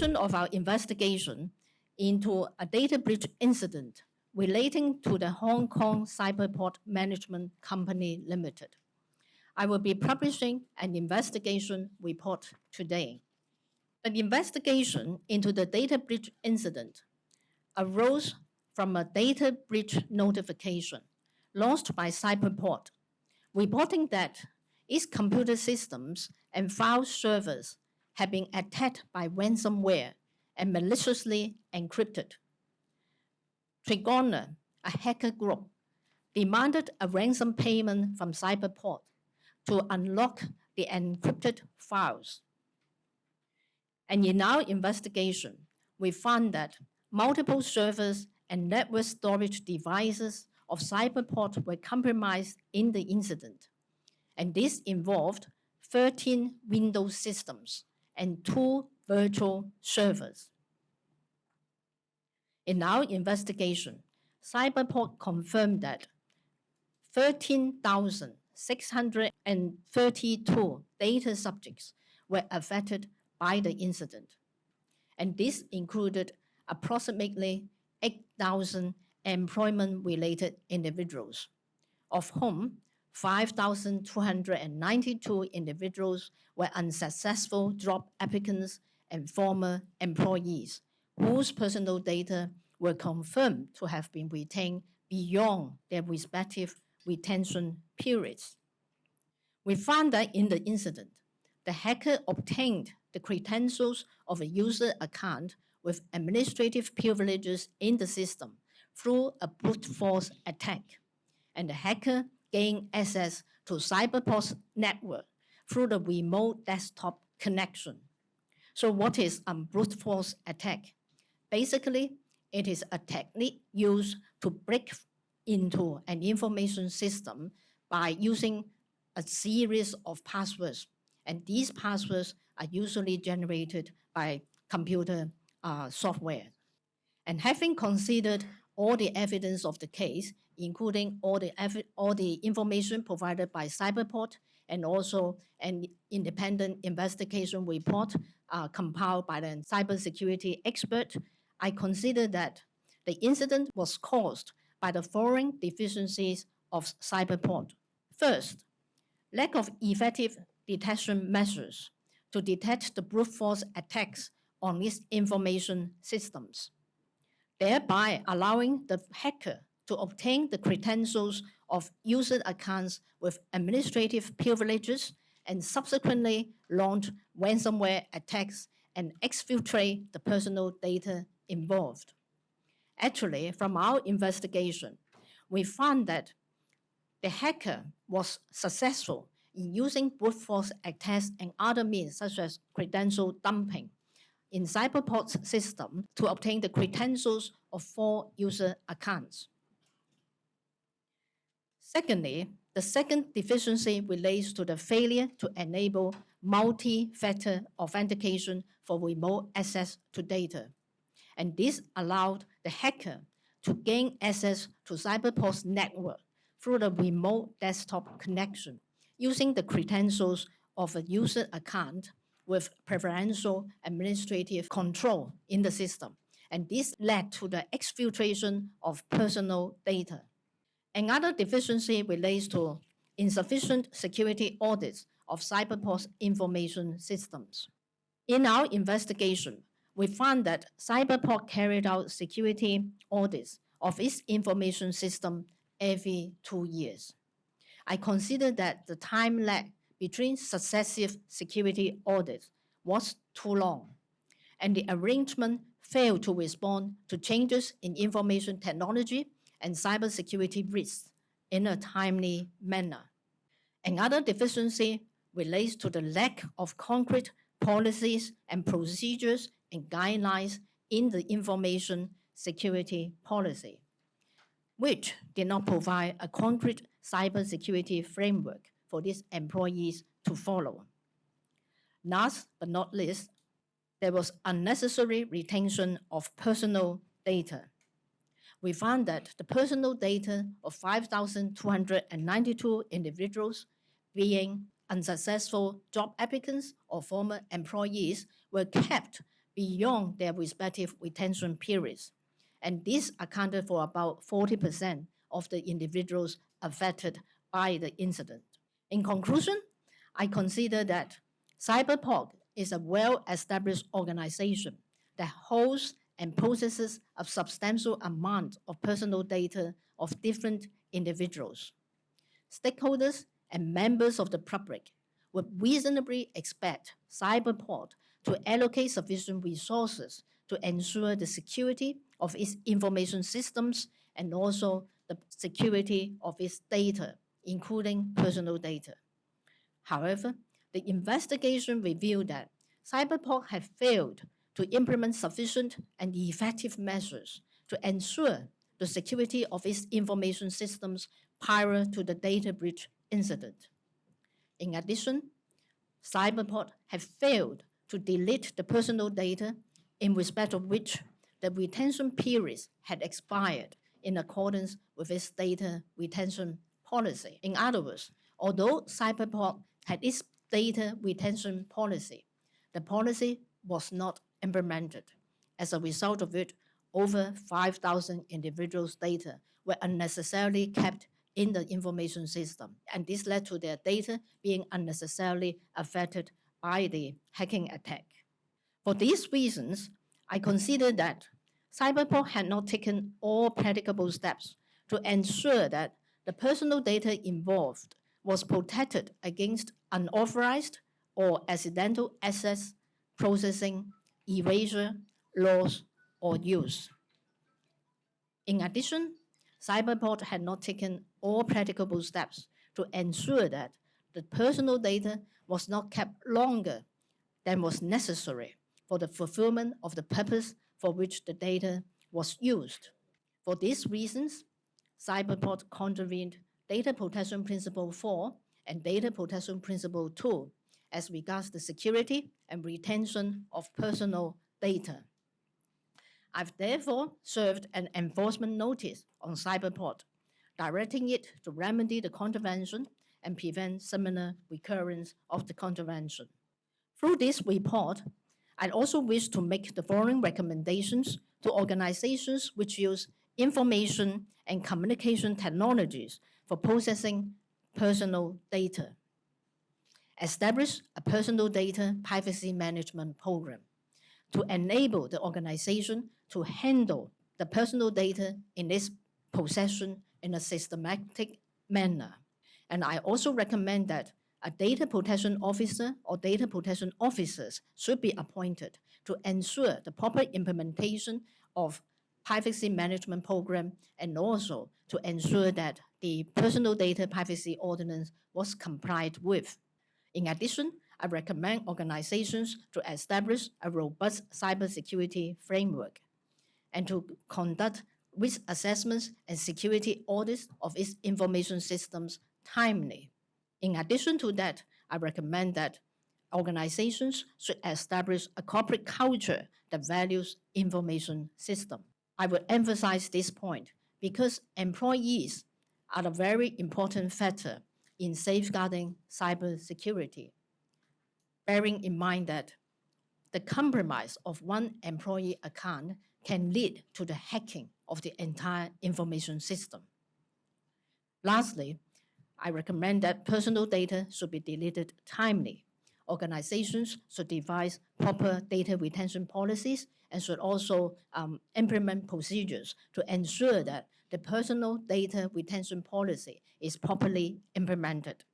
conclusion of our investigation into a data breach incident relating to the Hong Kong Cyberport Management Company Limited, I will be publishing an investigation report today. The investigation into the data breach incident arose from a data breach notification launched by Cyberport, reporting that its computer systems and file servers had been attacked by ransomware and maliciously encrypted. Trigona, a hacker group, demanded a ransom payment from Cyberport to unlock the encrypted files. And in our investigation, we found that multiple servers and network storage devices of Cyberport were compromised in the incident. And this involved 13 Windows systems and 2 virtual servers. In our investigation, Cyberport confirmed that 13,632 data subjects were affected by the incident. And this included approximately 8,000 employment-related individuals, of whom 5,292 individuals were unsuccessful job applicants and former employees whose personal data were confirmed to have been retained beyond their respective retention periods. We found that in the incident, the hacker obtained the credentials of a user account with administrative privileges in the system through a brute force attack, and the hacker gained access to Cyberport's network through the remote desktop connection. So what is a brute force attack? Basically, it is a technique used to break into an information system by using a series of passwords. And these passwords are usually generated by computer software. And having considered all the evidence of the case, including all the information provided by Cyberport and also an independent investigation report compiled by the cybersecurity expert, I consider that the incident was caused by the following deficiencies of Cyberport. First, lack of effective detection measures to detect the brute force attacks on its information systems, thereby allowing the hacker to obtain the credentials of user accounts with administrative privileges and subsequently launch ransomware attacks and exfiltrate the personal data involved. Actually, from our investigation, we found that the hacker was successful in using brute force attacks and other means such as credential dumping in Cyberport's system to obtain the credentials of 4 user accounts. Secondly, the second deficiency relates to the failure to enable multi-factor authentication for remote access to data. And this allowed the hacker to gain access to Cyberport's network through the remote desktop connection using the credentials of a user account with preferential administrative control in the system. And this led to the exfiltration of personal data. Another deficiency relates to insufficient security audits of Cyberport's information systems. In our investigation, we found that Cyberport carried out security audits of its information system every 2 years. I consider that the time lag between successive security audits was too long, and the arrangement failed to respond to changes in information technology and cybersecurity risks in a timely manner. Another deficiency relates to the lack of concrete policies and procedures and guidelines in the information security policy, which did not provide a concrete cybersecurity framework for these employees to follow. Last but not least, there was unnecessary retention of personal data. We found that the personal data of 5,292 individuals, being unsuccessful job applicants or former employees, were kept beyond their respective retention periods, and this accounted for about 40% of the individuals affected by the incident. In conclusion, I consider that CyberPort is a well-established organization that holds and processes a substantial amount of personal data of different individuals. Stakeholders and members of the public would reasonably expect CyberPort to allocate sufficient resources to ensure the security of its information systems and also the security of its data, including personal data. However, the investigation revealed that CyberPort had failed to implement sufficient and effective measures to ensure the security of its information systems prior to the data breach incident. In addition, CyberPort had failed to delete the personal data in respect of which the retention periods had expired in accordance with its data retention policy. In other words, although CyberPort had its data retention policy, the policy was not implemented. As a result of it, over 5,000 individuals' data were unnecessarily kept in the information system, and this led to their data being unnecessarily affected by the hacking attack. For these reasons, I consider that CyberPort had not taken all practicable steps to ensure that the personal data involved was protected against unauthorized or accidental access, processing, erasure, loss, or use. In addition, CyberPort had not taken all practicable steps to ensure that the personal data was not kept longer than was necessary for the fulfillment of the purpose for which the data was used. For these reasons, CyberPort contravened Data Protection Principle 4 and Data Protection Principle 2 as regards the security and retention of personal data. I've therefore served an enforcement notice on CyberPort, directing it to remedy the contravention and prevent similar recurrence of the contravention. Through this report, I also wish to make the following recommendations to organizations which use information and communication technologies for processing personal data. Establish a personal data privacy management program to enable the organization to handle the personal data in its possession in a systematic manner. And I also recommend that a data protection officer or data protection officers should be appointed to ensure the proper implementation of privacy management program and also to ensure that the personal data privacy ordinance was complied with. In addition, I recommend organizations to establish a robust cybersecurity framework and to conduct risk assessments and security audits of its information systems timely. In addition to that, I recommend that organizations should establish a corporate culture that values information system. I will emphasize this point because employees are a very important factor in safeguarding cybersecurity, bearing in mind that the compromise of one employee account can lead to the hacking of the entire information system. Lastly, I recommend that personal data should be deleted timely. Organizations should devise proper data retention policies and should also implement procedures to ensure that the personal data retention policy is properly implemented.